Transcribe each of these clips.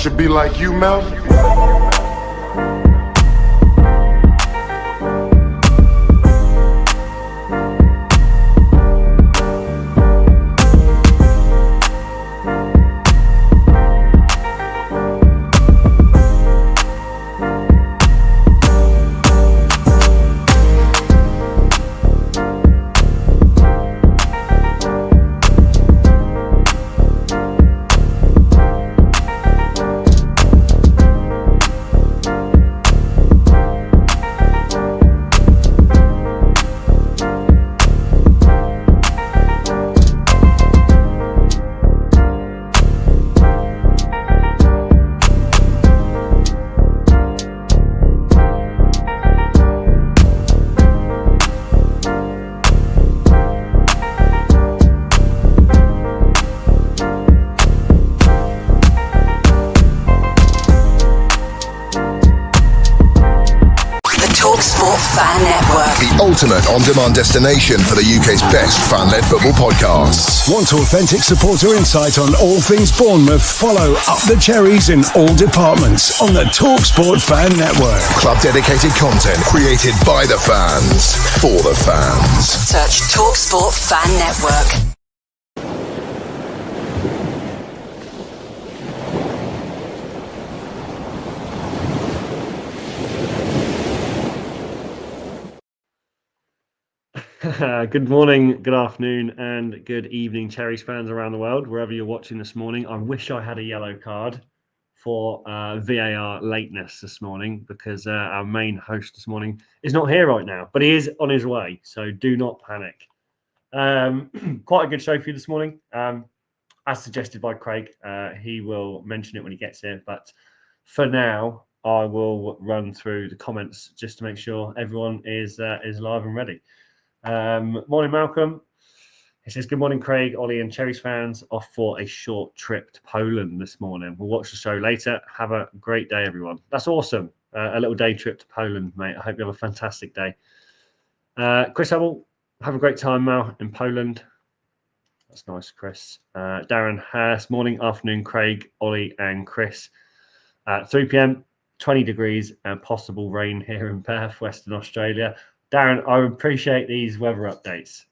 should be like you, Mel. Ultimate on-demand destination for the UK's best fan-led football podcasts. Want authentic supporter insight on all things Bournemouth? Follow Up the Cherries in all departments on the TalkSport Fan Network. Club-dedicated content created by the fans, for the fans. Search TalkSport Fan Network. Good morning, good afternoon, and good evening, Cherries fans around the world, wherever you're watching this morning. I wish I had a yellow card for VAR lateness this morning, because our main host this morning is not here right now, but he is on his way, so do not panic. Quite a good show for you this morning, as suggested by Craig. He will mention it when he gets here, but for now, I will run through the comments just to make sure everyone is live and ready. Morning, Malcolm. He says, good morning, Craig, Ollie, and Cherries fans. Off for a short trip to Poland this morning. We'll watch the show later. Have a great day, everyone. That's awesome. A little day trip to Poland, mate. I hope you have a fantastic day. Chris Hubble, have a great time, Mal, in Poland. That's nice, Chris. Darren Hurst, morning, afternoon, Craig, Ollie, and Chris. 3 p.m, 20 degrees, and possible rain here in Perth, Western Australia. Darren, I appreciate these weather updates.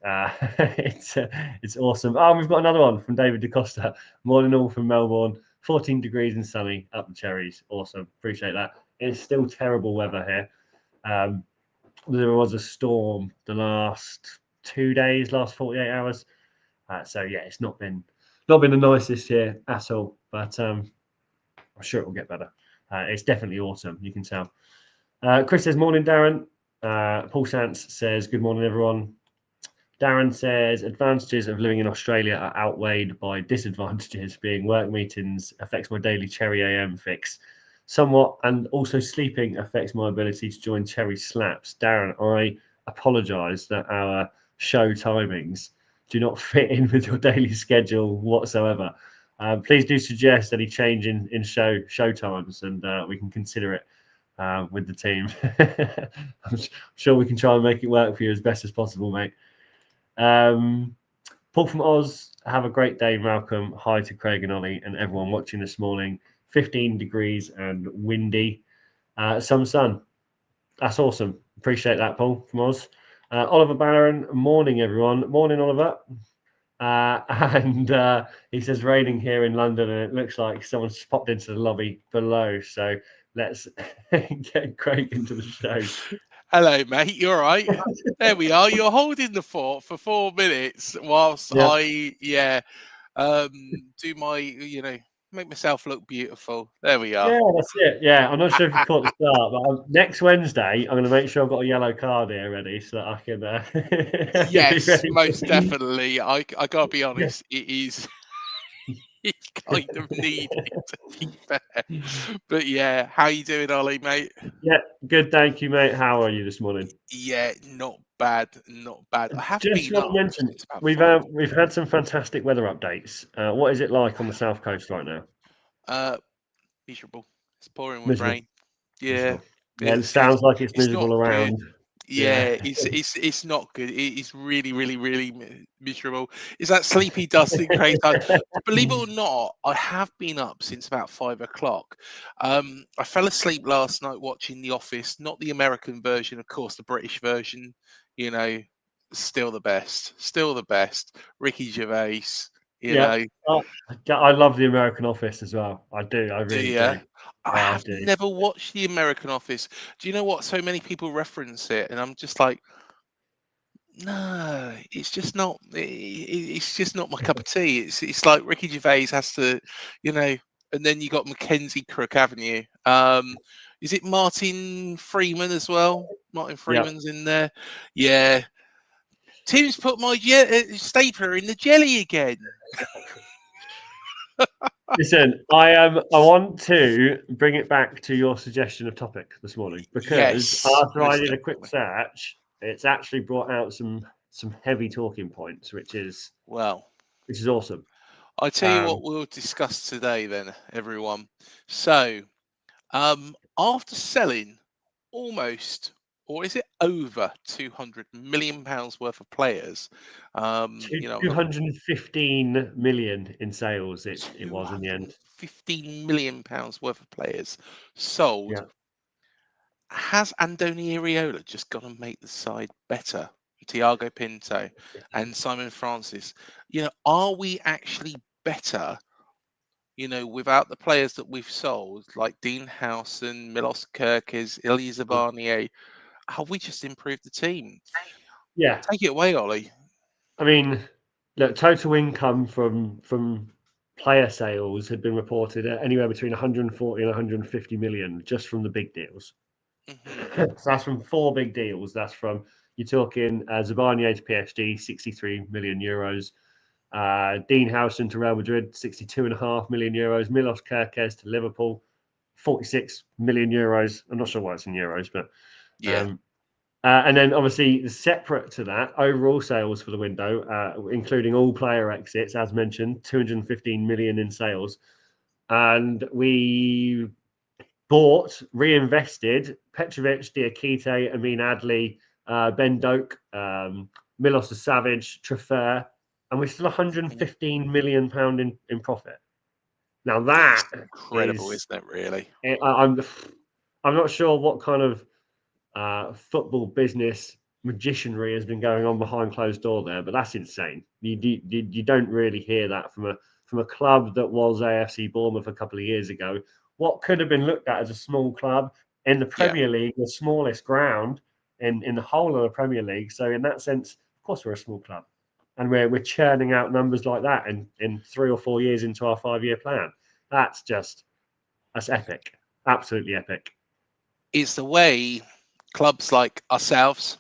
It's awesome. Oh, we've got another one from David DaCosta. Morning all from Melbourne. 14 degrees and sunny, up the Cherries. Awesome. Appreciate that. It's still terrible weather here. There was a storm the last 2 days, last 48 hours. So yeah, it's not been the nicest here at all. But I'm sure it will get better. It's definitely autumn, you can tell. Chris says, morning, Darren. Paul Sants says, good morning, everyone. Darren says, advantages of living in Australia are outweighed by disadvantages, being work meetings affects my daily Cherry AM fix somewhat, and also sleeping affects my ability to join Cherry Slaps. Darren, I apologise that our show timings do not fit in with your daily schedule whatsoever. Please do suggest any change in show times, and we can consider it with the team. I'm sure we can try and make it work for you as best as possible, mate. Paul from Oz, have a great day, Malcolm. Hi to Craig and Ollie and everyone watching this morning. 15 degrees and windy. Some sun. That's awesome. Appreciate that, Paul from Oz. Oliver Barron, morning, everyone. Morning, Oliver. And he says, raining here in London, and it looks like someone's popped into the lobby below. So let's get Craig into the show. Hello, mate. You all right? There we are. You're holding the fort for 4 minutes whilst I do my, make myself look beautiful. There we are. Yeah, that's it. Yeah, I'm not sure if you caught the start, but next Wednesday, I'm going to make sure I've got a yellow card here ready so that I can. Yes, most definitely. I gotta be honest. It is. It's kind of needed, to be fair. But yeah, how you doing, Ollie, mate? Yeah, good. Thank you, mate. How are you this morning? Yeah, not bad. I have just been want to mention we've had some fantastic weather updates. What is it like on the south coast right now? Miserable. It's pouring with rain. Yeah. Yeah, it sounds like it's miserable not around. good. Yeah, it's not good. It is really, really, really miserable. It's that sleepy, dusty, crazy time. Believe it or not, I have been up since about 5 o'clock. I fell asleep last night watching The Office, not the American version, of course, the British version. You know, still the best, still the best. Ricky Gervais. You Yeah. know, I love the American Office as well. I do. I do really you? do. I Yeah, I have do. never watched the American Office. Do you know what? So many people reference it, and I'm just like. No, it's just not. It's just not my cup of tea. It's like Ricky Gervais has to, you know, and then you got Mackenzie Crook, haven't you? Is it Martin Freeman as well? Martin Yeah. Freeman's in there. Yeah, Tim's put my stapler in the jelly again. Listen, I want to bring it back to your suggestion of topic this morning because Yes, after I most did a quick definitely. search, it's actually brought out some heavy talking points, Well, which is awesome. I tell you what, Um, we'll discuss today, then, everyone. So, after selling almost, or is it over £200 million worth of players? You know, 215 million in sales. It was in the end. £215 million worth of players sold. Yeah. Has Andoni Iraola just gone and make the side better? Thiago Pinto and Simon Francis. You know, are we actually better? You know, without the players that we've sold, like Dean Howson, Milos Kerkez, Ilya Zabarnier, have we just improved the team? Yeah. Take it away, Ollie. I mean, look, total income from player sales had been reported at anywhere between 140 and 150 million just from the big deals. Hmm. So that's from four big deals. That's from you're talking Zabarnier to PSG, 63 million euros. Dean Howson to Real Madrid, 62.5 million euros. Milos Kerkez to Liverpool, 46 million euros. I'm not sure why it's in euros, but Yeah. um, and then obviously separate to that, overall sales for the window, including all player exits, as mentioned, 215 million in sales. And we bought, reinvested Petrovic, Diakite, Amin Adli, Ben Doak, Milos the Savage, Trafer, and we're still Mhm. 115 million pound in profit. Now It's that incredible, is, isn't it, really? I'm not sure what kind of football business magicianry has been going on behind closed door there, but that's insane. You don't really hear that from a club that was AFC Bournemouth a couple of years ago. What could have been looked at as a small club in the Yeah. Premier League, the smallest ground in the whole of the Premier League. So in that sense, of course, we're a small club, and we're churning out numbers like that in 3 or 4 years into our 5-year plan. That's epic, absolutely epic. It's the way clubs like ourselves,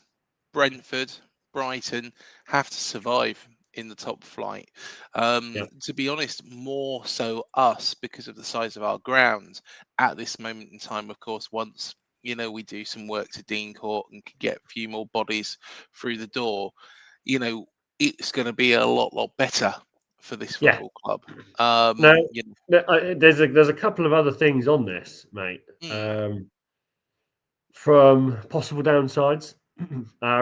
Brentford, Brighton, have to survive in the top flight. Yeah, To be honest, more so us because of the size of our grounds at this moment in time. Of course, once we do some work to Dean Court and can get a few more bodies through the door, you know, it's going to be a lot better for this yeah. football club. Now, You know, there's a couple of other things on this, mate. mm, From possible downsides,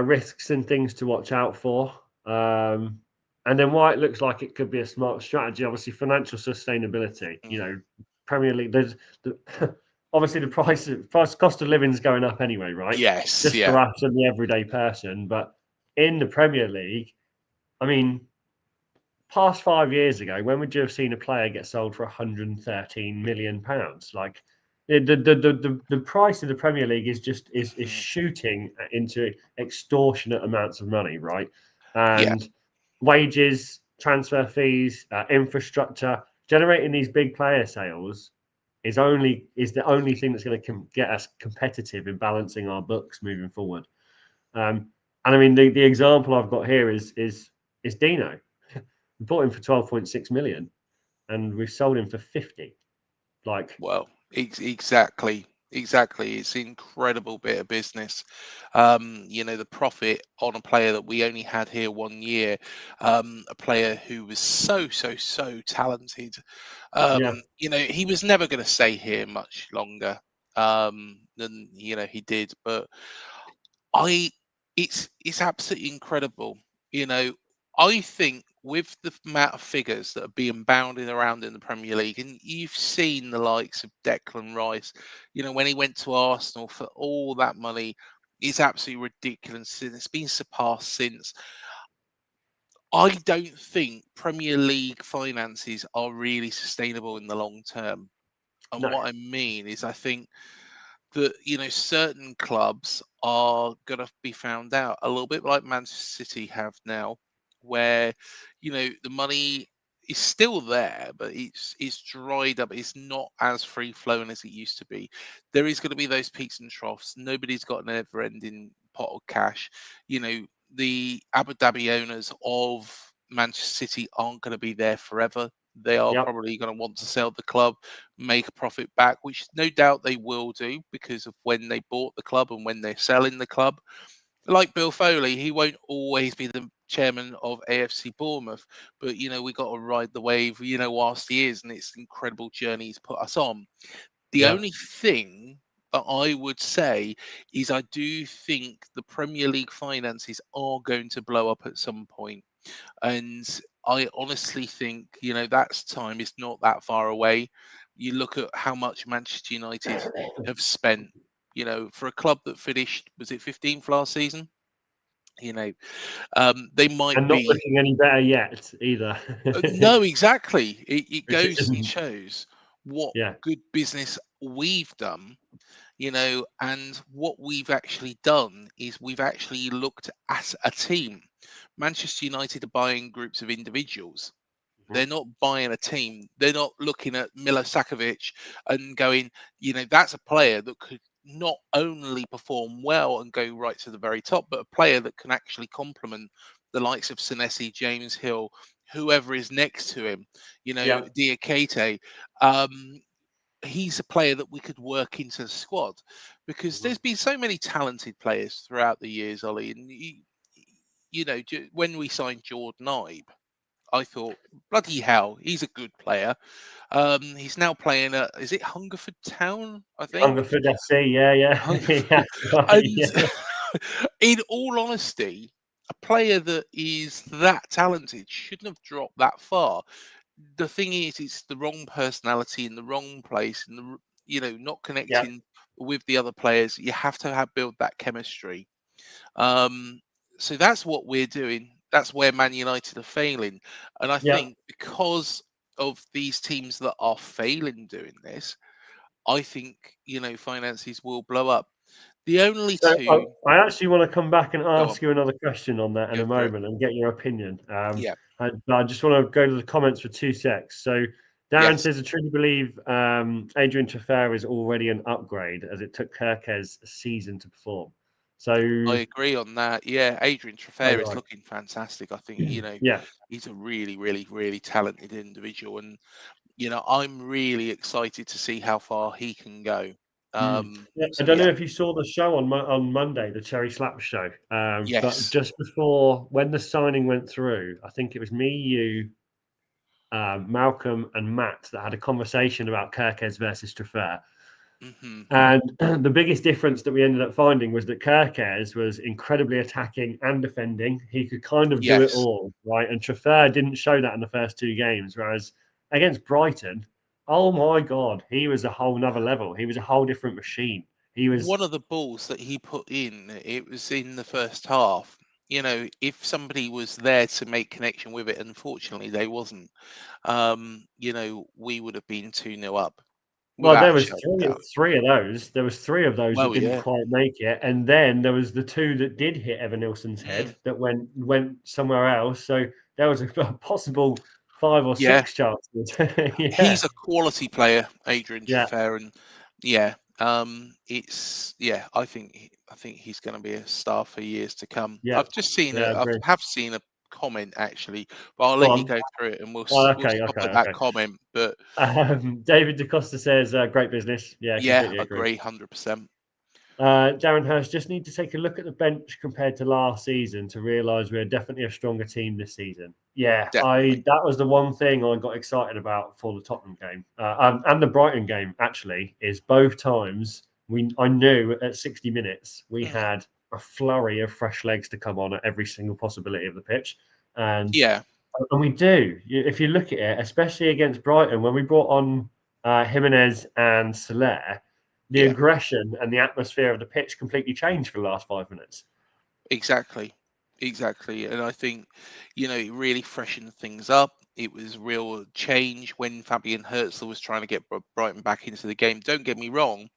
risks and things to watch out for, and then why it looks like it could be a smart strategy. Obviously, financial sustainability. mm, Premier League. There's the, obviously the price cost of living is going up anyway, right? yes, Just for yeah. us and the everyday person, but in the Premier League, I mean, past 5 years ago, when would you have seen a player get sold for 113 million pounds? Like the price of the Premier League is Mhm, shooting into extortionate amounts of money, right? yeah. And wages, transfer fees, infrastructure, generating these big player sales is the only thing that's going to get us competitive in balancing our books moving forward. And I mean the example I've got here is Dino. We bought him for 12.6 million and we've sold him for 50. Like, Well, exactly. Exactly. It's an incredible bit of business. The profit on a player that we only had here 1 year, a player who was so talented. yeah, He was never going to stay here much longer than he did. But It's absolutely incredible. I think with the amount of figures that are being bounded around in the Premier League, and you've seen the likes of Declan Rice, when he went to Arsenal for all that money, it's absolutely ridiculous. And it's been surpassed since. I don't think Premier League finances are really sustainable in the long term. And No. what I mean is, I think that certain clubs are going to be found out a little bit like Manchester City have now, where the money is still there, but it's dried up. It's not as free flowing as it used to be. There is going to be those peaks and troughs. Nobody's got an ever ending pot of cash. The Abu Dhabi owners of Manchester City aren't going to be there forever. They are Yep. probably going to want to sell the club, make a profit back, which no doubt they will do because of when they bought the club and when they're selling the club. Like Bill Foley, he won't always be the chairman of AFC Bournemouth, but we got to ride the wave, whilst he is, and it's an incredible journey he's put us on. The Yep. only thing that I would say is I do think the Premier League finances are going to blow up at some point. And I honestly think, that's time is not that far away. You look at how much Manchester United have spent, for a club that finished, was it 15th last season? They might And not be. looking any better yet either. No, exactly. It Which goes and isn't. shows what Yeah. good business we've done, and what we've actually done is we've actually looked at a team. Manchester United are buying groups of individuals. Mhm. They're not buying a team. They're not looking at Milosevic and going, that's a player that could not only perform well and go right to the very top, but a player that can actually complement the likes of Senesi, James Hill, whoever is next to him, Yeah. Diakite. Um, he's a player that we could work into the squad because Mhm. there's been so many talented players throughout the years, Ollie. And when we signed Jordan Ibe, I thought, bloody hell, he's a good player. He's now playing at, is it Hungerford Town? I think. Hungerford FC, yeah, yeah. Hung- Yeah, right, and yeah. in all honesty, a player that is that talented shouldn't have dropped that far. The thing is, it's the wrong personality in the wrong place, and not Yeah, connecting with the other players. You have to have build that chemistry. Um, so that's what we're doing. That's where Man United are failing, and I yeah. think because of these teams that are failing doing this, I think finances will blow up. The only So two. I actually want to come back and Go on, ask you another question on that in go a for it. moment and get your opinion. Yeah. I just want to go to the comments for 2 secs. So Darren Yes, says, I truly believe Adrian Traffert is already an upgrade as it took Kirkes a season to perform. I So, agree on that. Yeah, Adrian oh, Traffert is right. looking fantastic. I think Yeah. he's a really, really, really talented individual, and I'm really excited to see how far he can go. Yeah, I So don't know yeah, if you saw the show on Monday, the Cherry Slap show. But yes, just before when the signing went through, I think it was me, you, Malcolm, and Matt that had a conversation about Kirkes versus Traffert. hmm And the biggest difference that we ended up finding was that Kirkes was incredibly attacking and defending. He could kind of do it yes. all, right? And Traffert didn't show that in the first 2 games. Whereas against Brighton, oh my God, he was a whole nother level. He was a whole different machine. He was. One of the balls that he put in, it was in the first half. If somebody was there to make connection with it, unfortunately they wasn't. We would have been 2-0 up Well, there without a was shadow of a three, doubt. three of those. There was three of those that Well, didn't yeah. quite make it, and then there was the two that did hit Evan Nilsson's Mm, head that went somewhere else. So there was a possible five or yeah. six chances. He's Yeah, a quality player, Adrian yeah, Traffert, and yeah, it's yeah. I think he's going to be a star for years to come. yeah, I've just seen yeah. I I agree. have seen a comment actually, but I'll Go let you on. go through it, and Oh, we'll okay, stop okay, at that okay. comment. But David DaCosta says, "Great business." Yeah, yeah, completely agree. agree, 100%. Darren Hurst, just need to take a look at the bench compared to last season to realise we're definitely a stronger team this season. Yeah, Definitely. that was the one thing I got excited about for the Tottenham game and the Brighton game. Actually, is both times I knew at 60 minutes we Mm, had a flurry of fresh legs to come on at every single possibility of the pitch. And Yeah. And we do. If you look at it, especially against Brighton, when we brought on Jimenez and Soler, the Yeah. aggression and the atmosphere of the pitch completely changed for the last 5 minutes. Exactly. And I think, it really freshened things up. It was real change when Fabian Herzl was trying to get Brighton back into the game. Don't get me wrong,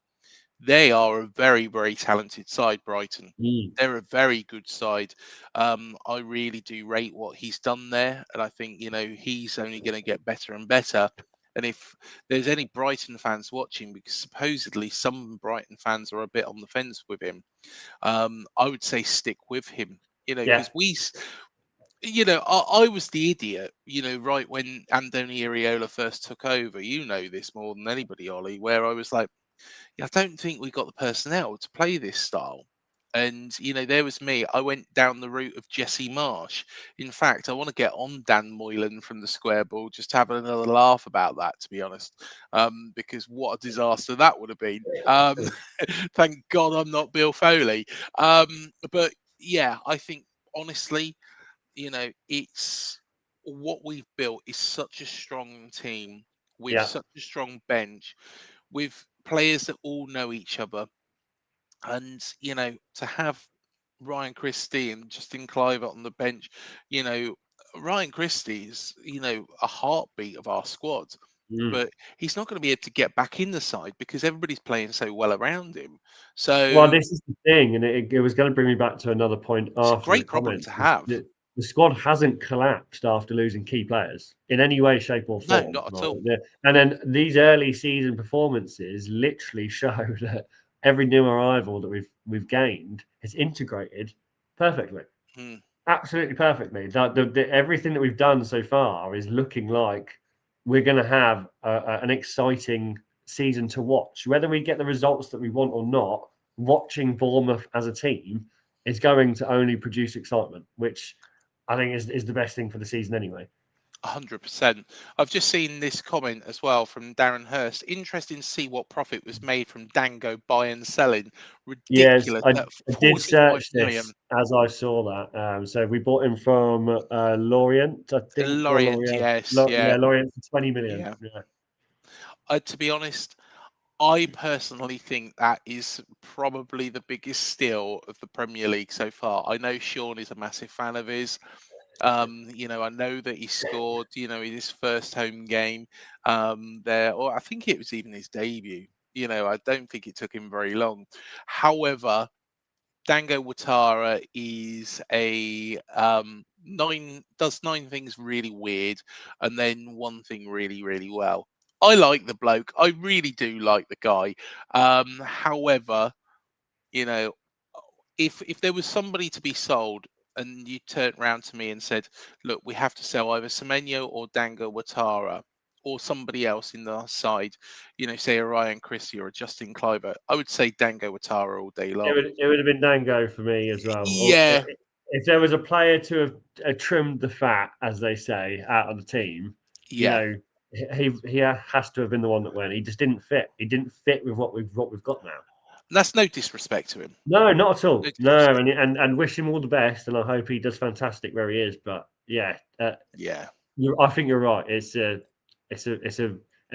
they are a very, very talented side, Brighton. They're a very good side. I really do rate what he's done there. And I think, he's only going to get better and better. And if there's any Brighton fans watching, because supposedly some Brighton fans are a bit on the fence with him, I would say stick with him, Yeah. because I was the idiot, right when Andoni Iraola first took over. You know this more than anybody, Ollie, where I was like, I don't think we got the personnel to play this style. And there was me. I went down the route of Jesse Marsh. In fact, I want to get on Dan Moylan from the square ball, just to have another laugh about that, to be honest, because what a disaster that would have been. Thank God I'm not Bill Foley. But yeah, I think honestly, it's what we've built is such a strong team with Yeah. such a strong bench, with players that all know each other. And, to have Ryan Christie and Justin Cliver on the bench, you know, Ryan Christie is, a heartbeat of our squad. But he's not going to be able to get back in the side because everybody's playing so well around him. Well, So this is the thing, and it was going to bring me back to another point it's a after the great problem comments. to have. The squad hasn't collapsed after losing key players in any way, shape, or No, form. not at Right? all. And then these early season performances literally show that every new arrival that we've gained is integrated perfectly, Hmm. absolutely perfectly. Everything that we've done so far is looking like we're going to have an exciting season to watch. Whether we get the results that we want or not, watching Bournemouth as a team is going to only produce excitement, which I think is the best thing for the season anyway. 100%. I've just seen this comment as well from Darren Hurst. Interesting to see what profit was made from Dango buy and selling. Yes, Ridiculous I at did 45 search million. this as I saw that. So we bought him from Lorient, I think, or Lorient, L'Oreal. yes, yeah, Yeah, Lorient for 20 million. yeah. Yeah. To be honest, I personally think that is probably the biggest steal of the Premier League so far. I know Sean is a massive fan of his. I know that he scored, in his first home game there, or I think it was even his debut. I don't think it took him very long. However, Dango Watara is a does nine things really weird, and then one thing really, really well. I like the bloke. I really do like the guy. However, you know, if there was somebody to be sold and you turned around to me and said, "Look, we have to sell either Semenyo or Dango Watara or somebody else in the side," say a Ryan Christie or a Justin Cliver, I would say Dango Watara all day long. It would have been Dango for me as well. Or Yeah, if there was a player to have trimmed the fat, as they say, out of the team, you yeah. know, he has to have been the one that went. He just didn't fit. He didn't fit with what we've got now. And that's no disrespect to him. No, not at No all. No, disrespect. and wish him all the best, and I hope he does fantastic where he is. But yeah, Yeah. I think you're right. It's an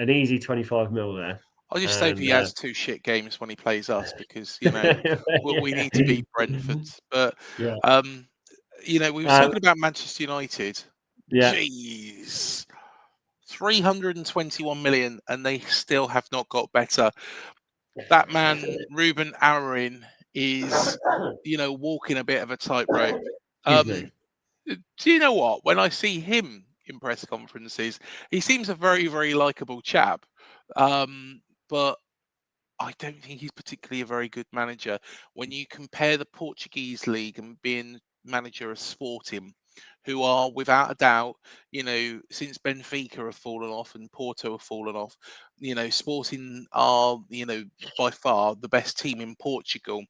easy 25 mil there, I just hope and he has two shit games when he plays us because, we yeah, need to beat Brentford. But, yeah, um, we were um, talking about Manchester United. yeah. Jeez. 321 million and they still have not got better. That man, Ruben Amorim, is, walking a bit of a tightrope. Excuse me. Do you know what? When I see him in press conferences, he seems a very, very likable chap. But I don't think he's particularly a very good manager. When you compare the Portuguese league and being manager of Sporting, who are without a doubt, since Benfica have fallen off and Porto have fallen off, Sporting are, by far the best team in Portugal.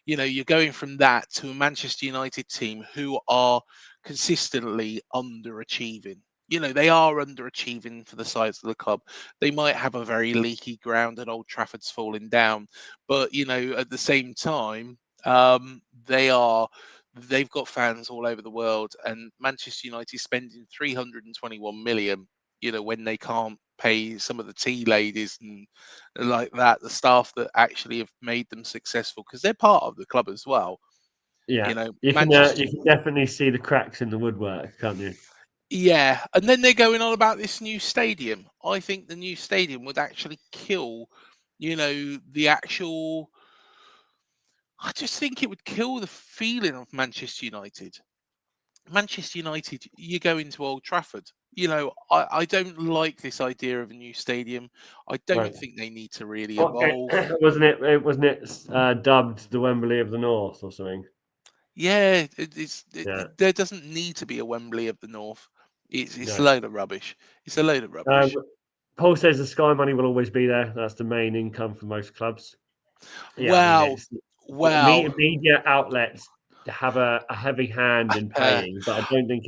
You're going from that to a Manchester United team who are consistently underachieving. They are underachieving for the size of the club. They might have a very leaky ground and Old Trafford's falling down, but at the same time, They've got fans all over the world, and Manchester United spending 321 million. When they can't pay some of the tea ladies and like that, the staff that actually have made them successful, because they're part of the club as well. Yeah, Manchester. you can definitely see the cracks in the woodwork, can't you? Yeah, and then they're going on about this new stadium. I think the new stadium would actually kill, the actual. I just think it would kill the feeling of Manchester United. Manchester United, you go into Old Trafford. I don't like this idea of a new stadium. I don't Right. think they need to really Okay. evolve. Wasn't it dubbed the Wembley of the North or something? Yeah, Yeah. there doesn't need to be a Wembley of the North. It's a No. load of rubbish. It's a load of Um, rubbish. Paul says the Sky money will always be there. That's the main income for most clubs. Yeah, I mean, Wow, it's wow. media outlets have a heavy hand in paying, but I don't think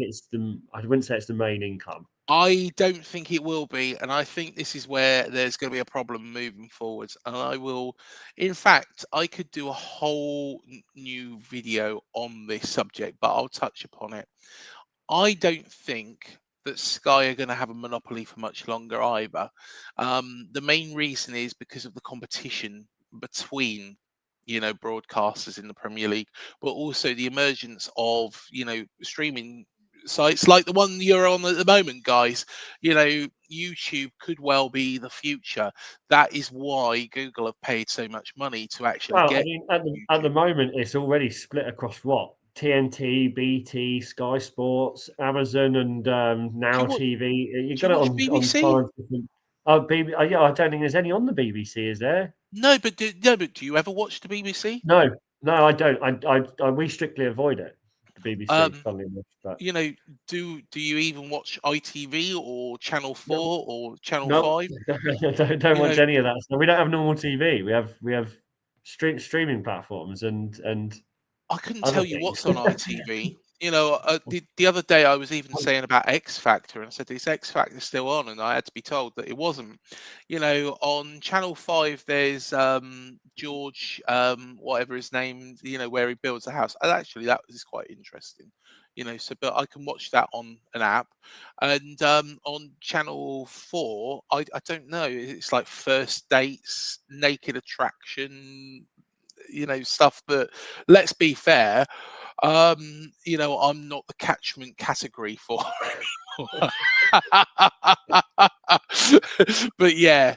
I wouldn't say it's the main income. I don't think it will be, and I think this is where there's going to be a problem moving forwards. And in fact, I could do a whole new video on this subject, but I'll touch upon it. I don't think that Sky are going to have a monopoly for much longer either. The main reason is because of the competition between, broadcasters in the Premier League, but also the emergence of, streaming sites like the one you're on at the moment, guys. YouTube could well be the future. That is why Google have paid so much money to actually Well, I get mean, at the YouTube. moment, it's already split across what? TNT, BT, Sky Sports, Amazon, and Do Now you watch? TV. You Do you got it watch on BBC? 5 different. Oh, yeah, I don't think there's any on the BBC, is there? No, but do you ever watch the BBC? No, no, I don't. We strictly avoid it. The BBC, Um, funnily enough, but you know, do you even watch ITV or Channel no, 4 or Channel no, 5? don't You watch know, any of that. So we don't have normal TV. We have streaming platforms and I couldn't other tell you things. what's on ITV. The other day I was even saying about X Factor, and I said, "Is X Factor still on?" And I had to be told that it wasn't. On Channel 5, there's George, whatever his name, where he builds a house. And actually, that is quite interesting. But I can watch that on an app. And on Channel 4, I don't know. It's like First Dates, Naked Attraction, stuff that, let's be fair, I'm not the catchment category for. But yeah.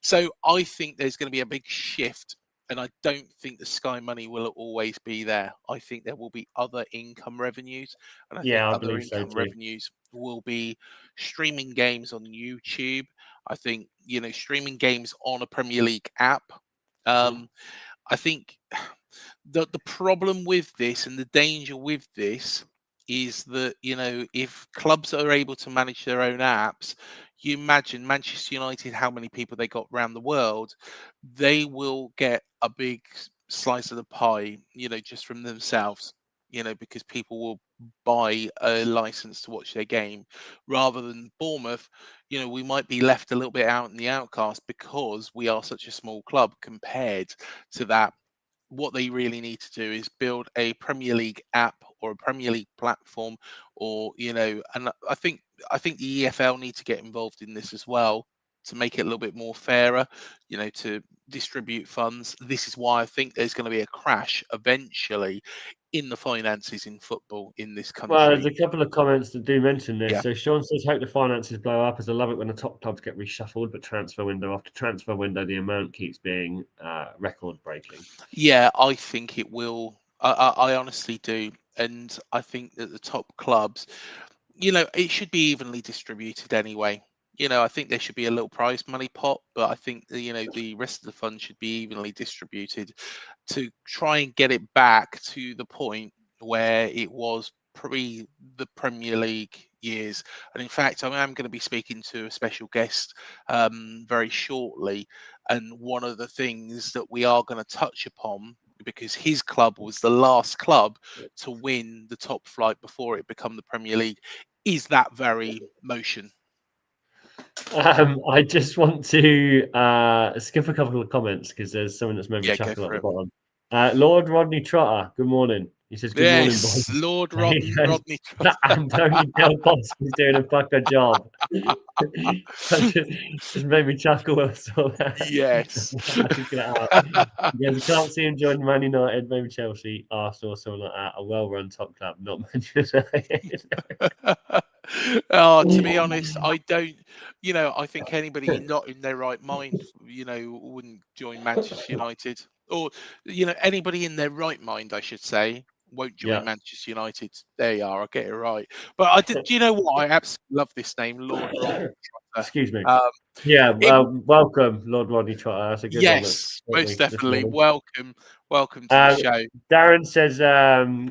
So I think there's going to be a big shift, and I don't think the Sky money will always be there. I think there will be other income revenues, and I think Yeah, I other believe so income too. revenues will be streaming games on YouTube. I think streaming games on a Premier League app. Mhm. Um, I think the problem with this and the danger with this is that if clubs are able to manage their own apps, you imagine Manchester United, how many people they got around the world, they will get a big slice of the pie, just from themselves, because people will buy a license to watch their game, rather than Bournemouth. We might be left a little bit out in the outcast because we are such a small club compared to that. What they really need to do is build a Premier League app or a Premier League platform, or and I think the EFL need to get involved in this as well, to make it a little bit more fairer, to distribute funds. This is why I think there's going to be a crash eventually in the finances in football in this Well, there's country. a couple of comments that do mention this. Yeah. So Sean says, "Hope the finances blow up, as I love it when the top clubs get reshuffled, but transfer window after transfer window, the amount keeps being record breaking." Yeah, I think it will. I honestly do. And I think that the top clubs, it should be evenly distributed anyway. I think there should be a little prize money pot, but I think the rest of the fund should be evenly distributed to try and get it back to the point where it was pre the Premier League years. And in fact, I am going to be speaking to a special guest very shortly. And one of the things that we are going to touch upon, because his club was the last club to win the top flight before it become the Premier League, is that very motion. I just want to skip a couple of comments because there's someone that's made me Yeah, go chuckle at for the it. bottom. Lord Rodney Trotter, good morning. He says, good morning, Yes, boys. Lord He goes, Rodney Trotter. Antonio Del Bosque's doing a fucker job. just made me chuckle when I saw that. Yes. I took it out. Yeah, we can't see him join Man United, maybe Chelsea, Arsenal, or something like that. A well-run top club, not Manchester United. Oh, to be honest, I don't. I think anybody not in their right mind, wouldn't join Manchester United, or anybody in their right mind, I should say, won't join Yeah. Manchester United. There you are. I get it right. But I did. Do you know what? I absolutely love this name, Lord Rodney Trotter. Excuse me. Um, Yeah, it, welcome, Lord Rodney Trotter. That's a good one. yes, most This definitely. morning. Welcome to the show. Darren says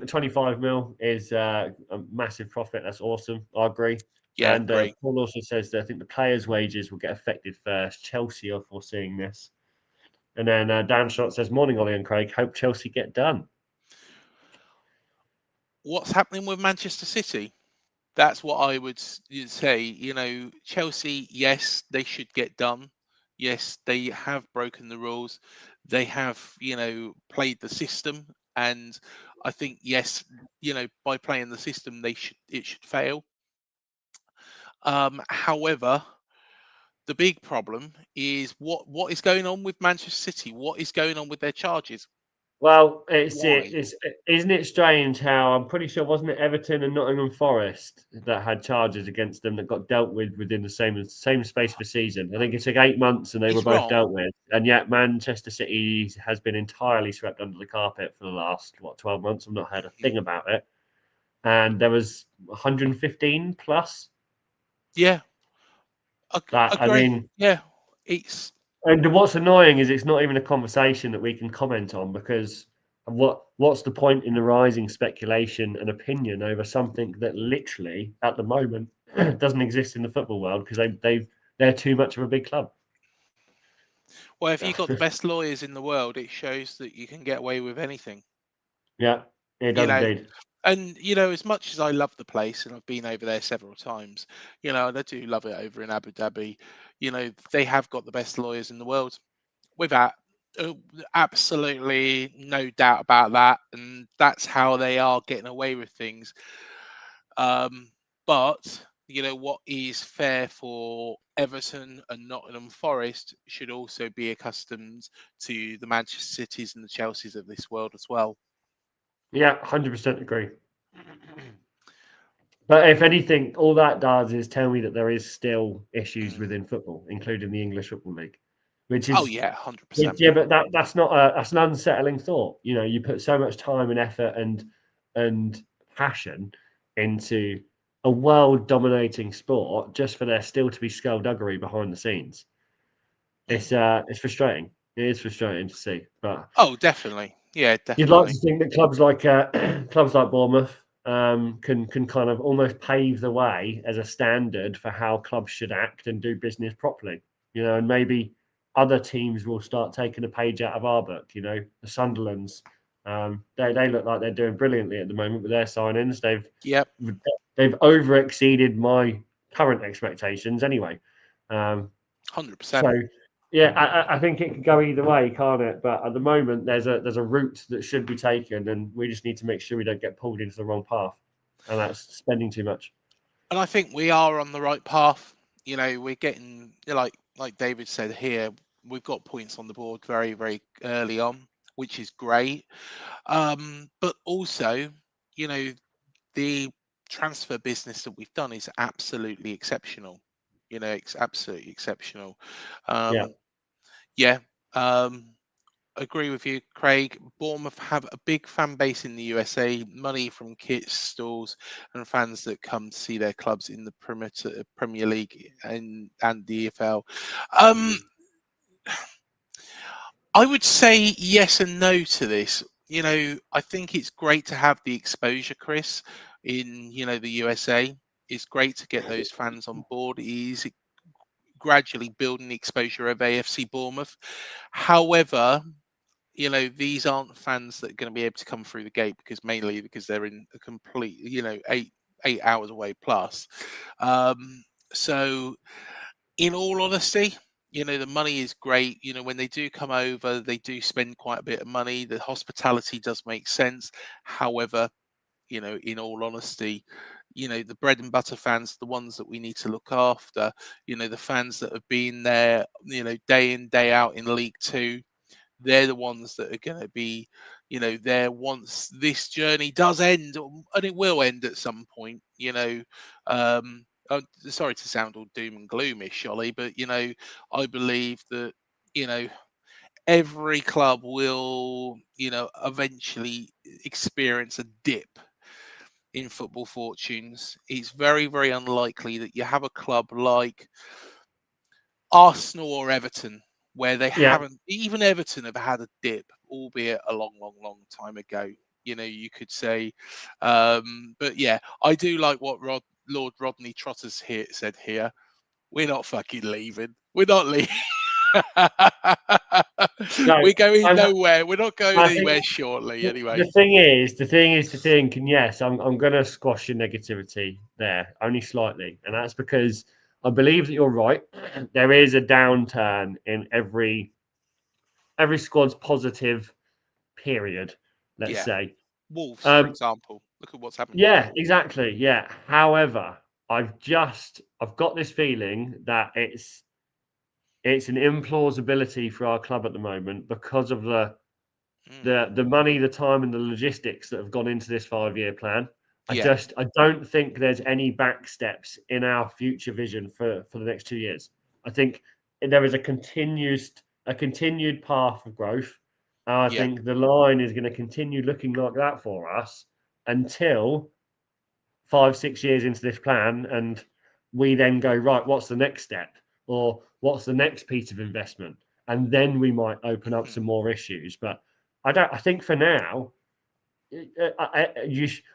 25 mil is a massive profit. That's awesome. I agree. Yeah, And agree. Paul also says that I think the players' wages will get affected first. Chelsea are foreseeing this. And then Dan Shot says, morning, Ollie and Craig. Hope Chelsea get done. What's happening with Manchester City? That's what I would say. Chelsea, yes, they should get done. Yes, they have broken the rules. They have, played the system, and I think yes, by playing the system, it should fail. However, the big problem is what is going on with Manchester City. What is going on with their charges? Well, Why? isn't it strange how I'm pretty sure wasn't it Everton and Nottingham Forest that had charges against them that got dealt with within the same space of a season. I think it took 8 months and they were He's both wrong. dealt with, and yet Manchester City has been entirely swept under the carpet for the last 12 months. I've not heard a thing about it, and there was 115 plus. Yeah, I agree. mean, Yeah, it's and what's annoying is it's not even a conversation that we can comment on because what's the point in the rising speculation and opinion over something that literally at the moment doesn't exist in the football world because they're too much of a big club. well, if you've got the best lawyers in the world, it shows that you can get away with anything. Yeah, it You does know, indeed. and as much as I love the place and I've been over there several times, and I do love it over in Abu Dhabi. They have got the best lawyers in the world. Without absolutely no doubt about that, and that's how they are getting away with things. But what is fair for Everton and Nottingham Forest should also be accustomed to the Manchester Cities and the Chelseas of this world as well. Yeah, 100% agree. But if anything, all that does is tell me that there is still issues Mm. within football, including the English Football League, which Oh is yeah, 100%. yeah, but that's an unsettling thought. You put so much time and effort and passion into a world dominating sport just for there still to be skullduggery behind the scenes. It's frustrating. It is frustrating to see, but Oh, definitely. Yeah, you'd like to definitely. think that clubs like Bournemouth can kind of almost pave the way as a standard for how clubs should act and do business properly. And maybe other teams will start taking a page out of our book. The Sunderlands, they look like they're doing brilliantly at the moment with their signings. Yep. They've over exceeded my current expectations anyway. Um, 100%. so yeah, I think it could go either way, can't it? But at the moment, there's a route that should be taken, and we just need to make sure we don't get pulled into the wrong path, and that's spending too much. And I think we are on the right path. We're getting like David said here, we've got points on the board very, very early on, which is great. But also, the transfer business that we've done is absolutely exceptional. It's absolutely exceptional. Yeah, Yeah. Um, agree with you, Craig. Bournemouth have a big fan base in the USA, money from kits, stalls, and fans that come to see their clubs in the Premier League and the EFL. Um, I would say yes and no to this. I think it's great to have the exposure, Chris, in the USA. It's great to get those fans on board. It is gradually building the exposure of AFC Bournemouth. However, these aren't fans that are going to be able to come through the gate because they're in a complete, 8 hours away plus. So, in all honesty, the money is great. When they do come over, they do spend quite a bit of money. The hospitality does make sense. However, in all honesty, the bread and butter fans, the ones that we need to look after, the fans that have been there, day in, day out in League Two, they're the ones that are going to be, there once this journey does end, and it will end at some point. Sorry to sound all doom and gloomish, Ollie, but I believe that you know every club will, eventually experience a dip in football fortunes. It's very, very unlikely that you have a club like Arsenal or Everton, where they Yeah, haven't, even Everton have had a dip, albeit a long, long, long time ago. You could say, but yeah, I do like what Lord Rodney Trotters here said here. We're not fucking leaving. We're not leaving. no, We're going I, nowhere. We're not going I think anywhere shortly, the anyway. thing is, the thing is to think, and yes, I'm going to squash your negativity there only slightly, and that's because I believe that you're right. There is a downturn in every squad's positive period, let's Yeah. say. Wolves, for Um, example. Look at what's happened. yeah, exactly. Yeah. However, I've got this feeling that it's an implausibility for our club at the moment because of Mm, the money, the time, and the logistics that have gone into this 5-year plan. yeah. I don't think there's any back steps in our future vision for the next 2 years. I think there is a continued path of growth. And I Yeah. think the line is going to continue looking like that for us until 5, 6 years into this plan, and we then go, right, what's the next step, or what's the next piece of investment, and then we might open up Mhm. some more issues. But I think for now,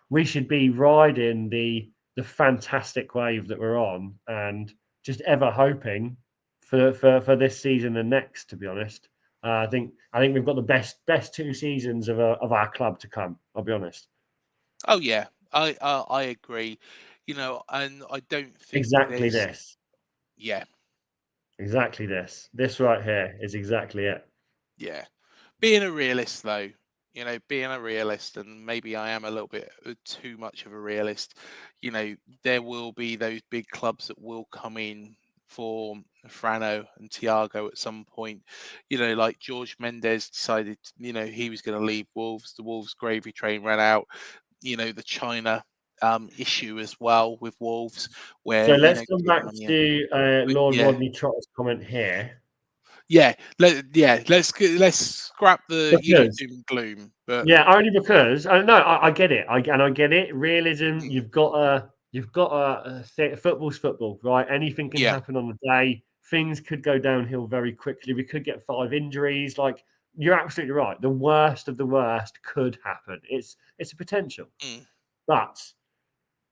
we should be riding the fantastic wave that we're on, and just ever hoping for this season and next. To be honest, I think we've got the best 2 seasons of our club to come. I'll be honest. Oh yeah, I agree. And I don't think Exactly there's this. yeah, Exactly this. This right here is exactly it. yeah. Being a realist though, being a realist, and maybe I am a little bit too much of a realist. There will be those big clubs that will come in for Frano and Thiago at some point. Like George Mendes decided, he was going to leave Wolves. The Wolves gravy train ran out. The China issue as well with Wolves, So where let's come getting back money in. to But Lord yeah, Rodney Trotter's comment here, let's scrap the because doom and gloom. But yeah, only because I no, I get it. I get it. Realism. mm, You've got to football's football, right? Anything can yeah, happen on the day. Things could go downhill very quickly. We could get 5 injuries. Like, you're absolutely right. The worst of the worst could happen. It's a potential, mm, but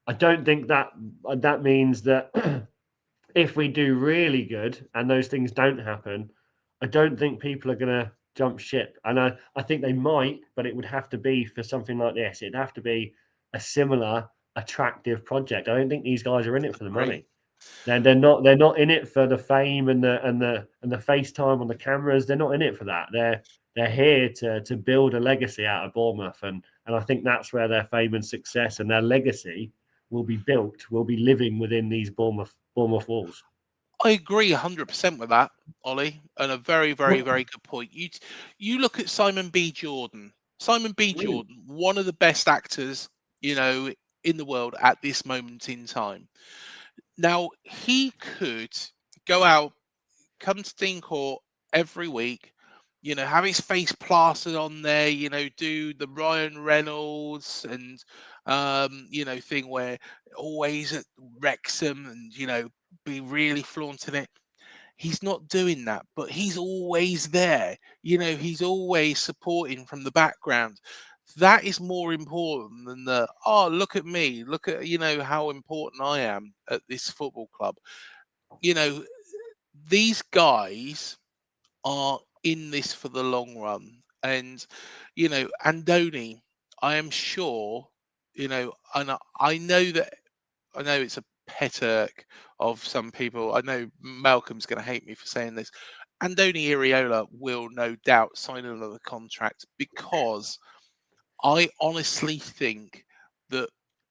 I don't think that means that if we do really good and those things don't happen, I don't think people are going to jump ship. And I think they might, but it would have to be for something like this. It'd have to be a similar attractive project. I don't think these guys are in it for the agree. money. They're not in it for the fame and the FaceTime on the cameras. They're not in it for that. They're here to build a legacy out of Bournemouth, and I think that's where their fame and success and their legacy will be built, will be living within these Bournemouth walls. I agree 100% with that, Ollie, and a very, very, very good point. You look at Simon B. Jordan. Simon B. Mm. Jordan, one of the best actors, in the world at this moment in time. Now he could go out, come to Dean Court every week, have his face plastered on there, do the Ryan Reynolds and thing where always at Wrexham and be really flaunting it. He's not doing that, but he's always there. He's always supporting from the background. That is more important than look at me, look at how important I am at this football club. You know, these guys are in this for the long run. And, Andoni, I am sure, and I know that I know it's a Peturk of some people. I know Malcolm's going to hate me for saying this. Andoni Iraola will no doubt sign another contract because I honestly think that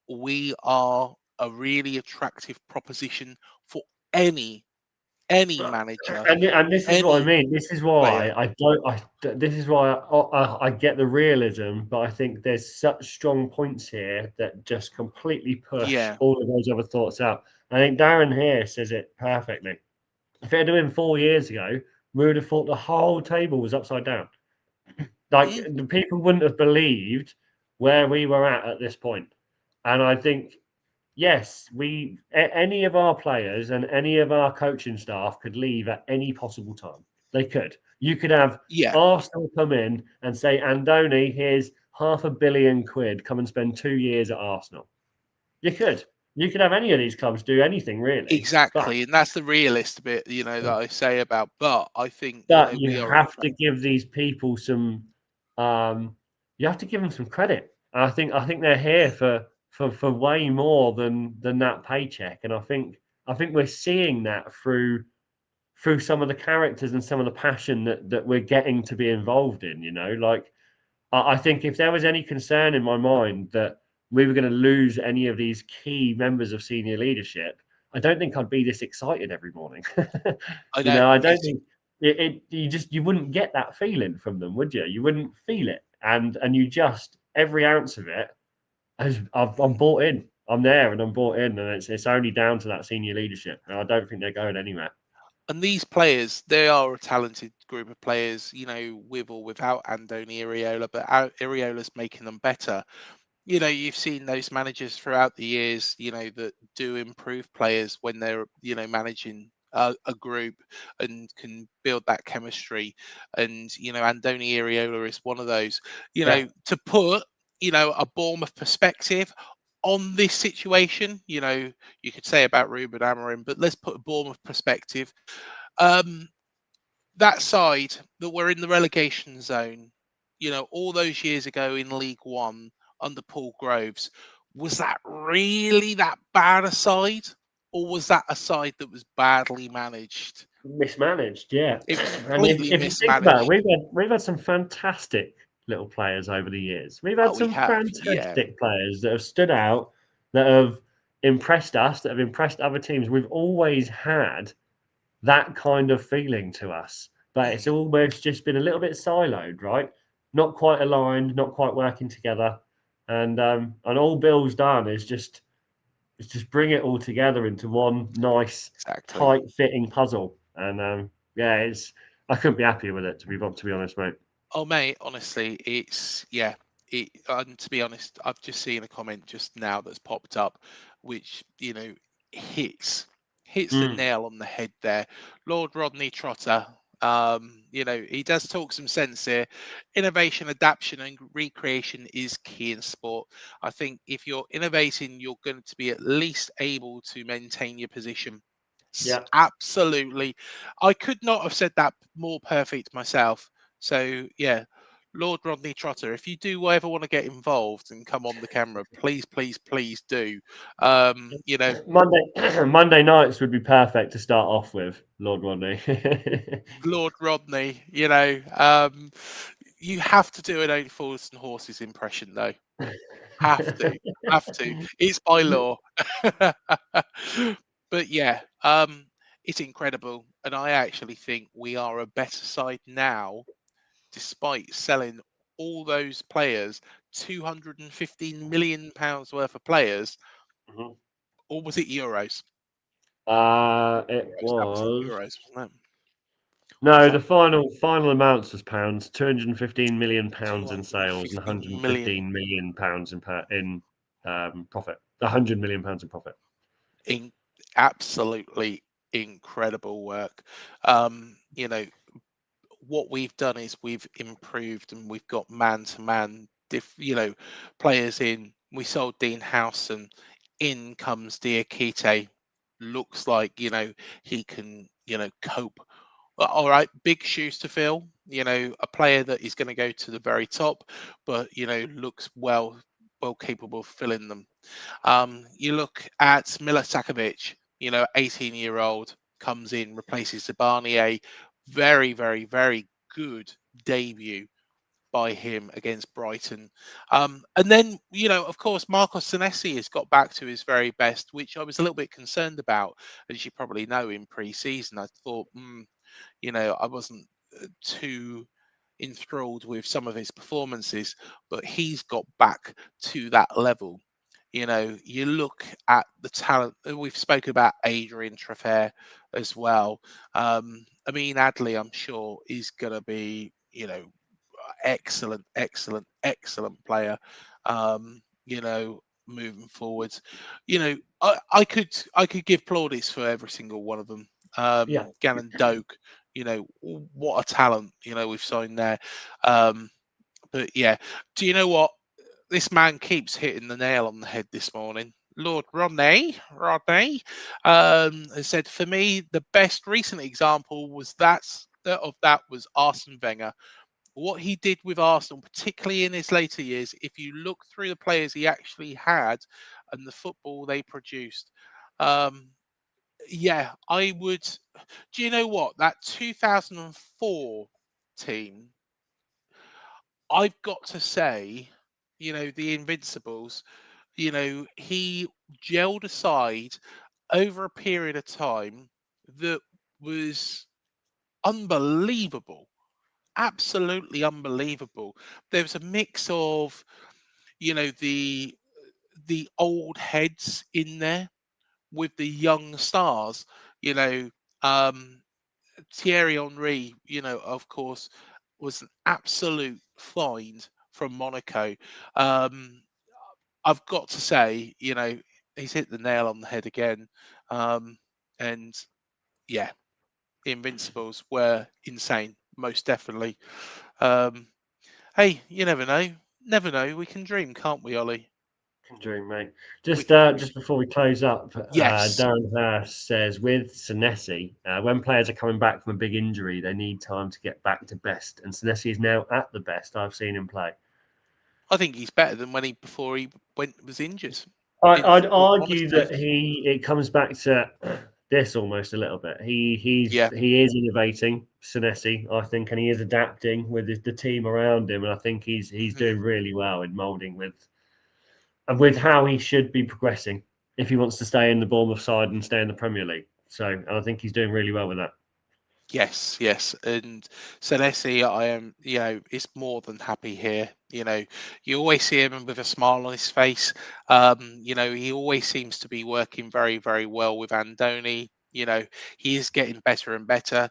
we are a really attractive proposition for any manager, And this is what I any mean. This is player. why I don't. This is why I get the realism, but I think there's such strong points here that just completely push Yeah, all of those other thoughts out. I think Darren here says it perfectly. If it had been 4 years ago, we would have thought the whole table was upside down. Like mm, the people wouldn't have believed where we were at this point. And I think yes, any of our players and any of our coaching staff could leave at any possible time. They could. You could have yeah, Arsenal come in and say, Andoni, here's £500 million. Come and spend 2 years at Arsenal. You could. You could have any of these clubs do anything really, but exactly. And that's the realist bit, that I say about. But I think you we are have to attractive. give these people some. You have to give them some credit. I think they're here Mm, for way more than that paycheck, and I think we're seeing that through some of the characters and some of the passion that we're getting to be involved in. Like I think if there was any concern in my mind that we were going to lose any of these key members of senior leadership, I don't think I'd be this excited every morning. I know I don't it's think you wouldn't get that feeling from them, would you? You wouldn't feel it, and you just every ounce of it I'm bought in. I'm there and I'm bought in, and it's only down to that senior leadership, and I don't think they're going anywhere. and these players, they are a talented group of players, with or without Andoni Iraola, but Iraola's making them better. You've seen those managers throughout the years, that do improve players when they're, managing a group and can build that chemistry. And, Andoni Iraola is one of those, Yeah, to put, a Bournemouth perspective on this situation, you could say about Ruben Amorim, but let's put a Bournemouth perspective. Um, that side that were in the relegation zone, all those years ago in League One under Paul Groves, was that really that bad a side? Or was that a side that was badly managed? mismanaged. Yeah, It was and if, completely if you think about it, mismanaged. we've had some fantastic little players over the years. We've had Oh, we some have, yeah. fantastic players that have stood out, that have impressed us, that have impressed other teams. We've always had that kind of feeling to us, but it's Mm, almost just been a little bit siloed, right? Not quite aligned, not quite working together, and all Bill's done is just bring it all together into one nice, exactly. tight fitting puzzle. And yeah, it's I couldn't be happier with it to be honest, mate. Oh, mate, honestly, it's yeah. And to be honest, I've just seen a comment just now that's popped up, which hits the Mm, nail on the head there. Lord Rodney Trotter, he does talk some sense here. Innovation, adaptation, and recreation is key in sport. I think if you're innovating, you're going to be at least able to maintain your position. yeah. Absolutely. I could not have said that more perfect myself. So yeah, Lord Rodney Trotter, if you do ever want to get involved and come on the camera, please, please, please do. You know, Monday Monday nights would be perfect to start off with, Lord Rodney. Lord Rodney, you have to do an Only Fools and Horses impression though. Have to, have to. It's by law. But yeah, it's incredible, and I actually think we are a better side now, despite selling all those players, £215 million worth of players, Mhm. or was it euros? It Euros. That was in was euros, wasn't it? What was no. that? The final amounts was pounds. £215 million in sales and 215 million. £115 million in profit. £100 million in profit. In absolutely incredible work. Um, you know, what we've done is we've improved and we've got man to man players in. We sold Dean Howson, in comes Diakite. Looks like he can cope. All right, big shoes to fill. A player that is going to go to the very top, but looks well capable of filling them. You look at Milosevic, 18-year-old comes in, replaces Zabani, very, very, very good debut by him against Brighton. And then, of course, Marcos Senesi has got back to his very best, which I was a little bit concerned about, as you probably know, in pre-season. I thought, I wasn't too enthralled with some of his performances, but he's got back to that level. You look at the talent. We've spoken about Adrian Traffair as well. Amin Adli, I'm sure, is going to be, excellent, excellent, excellent player. Moving forwards, I could give plaudits for every single one of them. Yeah. Gannon Doak, what a talent, we've signed there. But yeah, do you know what? This man keeps hitting the nail on the head this morning. Lord Rodney, has said, for me, the best recent example was that was Arsene Wenger. What he did with Arsenal, particularly in his later years, if you look through the players he actually had and the football they produced, I would. Do you know what? That 2004 team, I've got to say, the Invincibles, he gelled aside over a period of time that was unbelievable, absolutely unbelievable. There was a mix of, the old heads in there with the young stars, you know, um, Thierry Henry, of course, was an absolute find from Monaco. Um, I've got to say, he's hit the nail on the head again. And yeah, the Invincibles were insane, most definitely. Um, hey, you never know. Never know. We can dream, can't we, Ollie? Can dream, mate. We Just can dream. just before we close up, Yes, Darren Hurst says with Senesi, when players are coming back from a big injury, they need time to get back to best, and Senesi is now at the best I've seen him play. I think he's better than before he was injured. I'd All argue honesty. that it comes back to this almost a little bit. Yeah. He is innovating, Senesi, I think, and he is adapting with the team around him, and I think he's Mhm. doing really well in moulding with how he should be progressing if he wants to stay in the Bournemouth side and stay in the Premier League. So, and I think he's doing really well with that. Yes, yes. And Senesi, I am, is more than happy here. You always see him with a smile on his face. He always seems to be working very, very well with Andoni. He is getting better and better.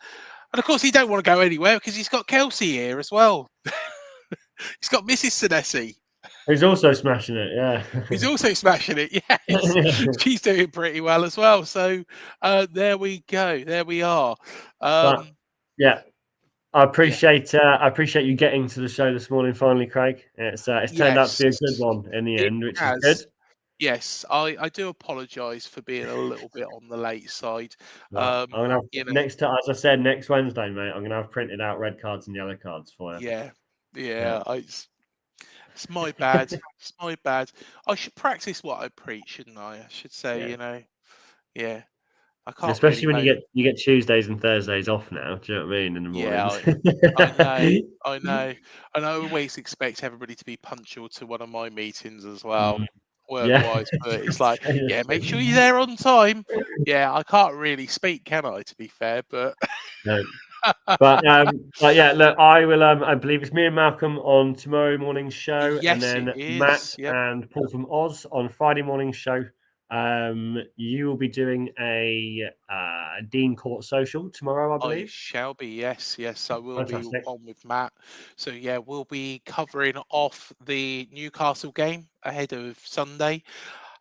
And of course, he don't want to go anywhere because he's got Kelsey here as well. He's got Mrs. Senesi. He's also smashing it, yeah. Who's also smashing it. Yes, she's doing pretty well as well. So there we go. There we are. But Um, yeah, yeah. I appreciate you getting to the show this morning. Finally, Craig, it's turned out to Yes, be a good one in the it end, which is good. has. Yes, I do apologise for being a little bit on the late side. Right. I'm gonna have You know, next time, as I said, next Wednesday, mate. I'm gonna have printed out red cards and yellow cards for you. yeah, Yeah. yeah. It's my bad. It's my bad. I should practice what I preach, shouldn't I? I should say, Yeah. Yeah. I can't really Especially when moan. you get Tuesdays and Thursdays off now. Do you know what I mean? In the Yeah, mornings. I know, I know. And I always expect everybody to be punctual to one of my meetings as well, Mm, yeah. work-wise. But it's like, yeah, make sure you're there on time. Yeah, I can't really speak, can I, to be fair? But No. But yeah, look, I will. I believe it's me and Malcolm on tomorrow morning's show, and yes, it then is. Matt Yep. and Paul from Oz on Friday morning's show. You will be doing a Dean Court social tomorrow, I I believe. shall be. Yes, yes, I will be Fantastic. on with Matt. So yeah, we'll be covering off the Newcastle game ahead of Sunday.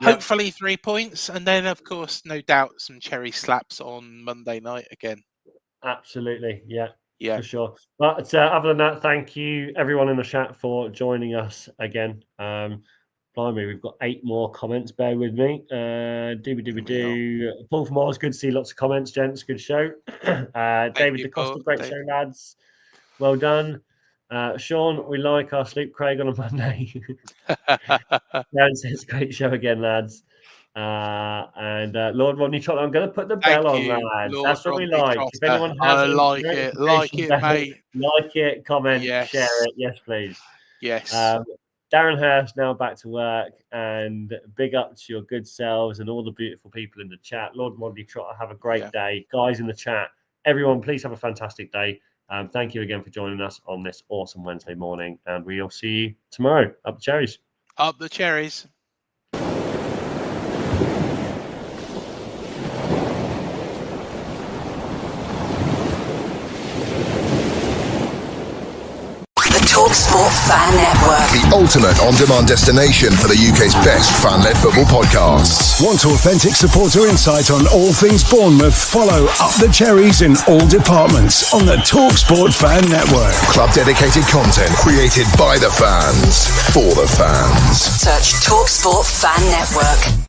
Yep, Hopefully 3 points, and then of course, no doubt, some cherry slaps on Monday night again. absolutely. Yeah, Yeah. for sure. But other than that, thank you everyone in the chat for joining us again. Blimey, we've got 8 more comments. Bear with me. There we are. Paul from Mars, good to see lots of comments, gents. Good show. Thank David you, DaCosta, Paul. great show, lads. Well done. Sean, we like our Sleep Craig on a Monday. Dan says, great show again, lads. And Lord Rodney Trotter, I'm going to put the bell on, lads. Lord That's what we Rodney like. Trotter. If anyone has I a like it, notification bell, mate. like it, comment, Yes. share it. Yes, please. Yes. Darren Hurst now back to work, and big up to your good selves and all the beautiful people in the chat. Lord Rodney Trotter, have a great day. Guys in the chat, everyone, please have a fantastic day. Thank you again for joining us on this awesome Wednesday morning, and we'll see you tomorrow. Up the cherries. Up the cherries. TalkSport Fan Network. The ultimate on-demand destination for the UK's best fan-led football podcasts. Want authentic supporter insight on all things Bournemouth? Follow Up the Cherries in all departments on the TalkSport Fan Network. Club-dedicated content created by the fans, for the fans. Search TalkSport Fan Network.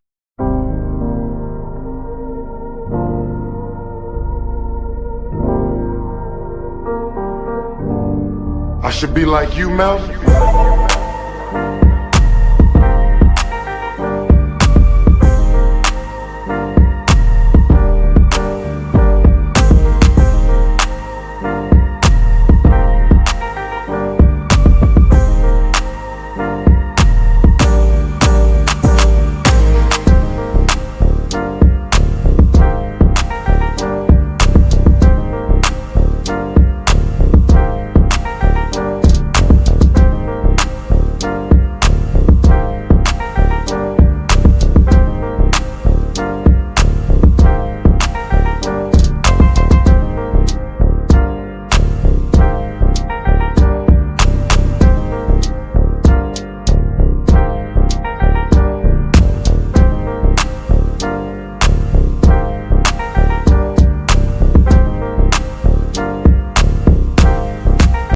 I should be like you, Mel.